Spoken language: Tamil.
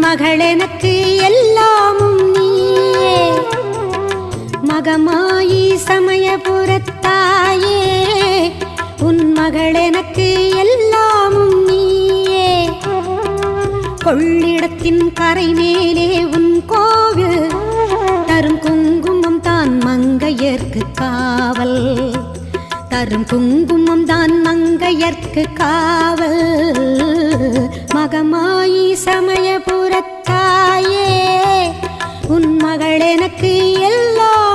மகள் எனக்கு எல்லாமும் நீயே. மகமாயி சமயபுரத்தாயே, உன் மகள் எனக்கு எல்லாமும் நீயே. கொள்ளிடத்தின் கரை மேலே உன் கோவில், தரும் குங்குமம் தான் மங்கையர்க்கு காவல். தரும் குங்குமம் தான் மங்கையர்க்கு காவல். மகமாயி சமயபுரத்தாயே, உன் மகள் எனக்கு எல்லாம்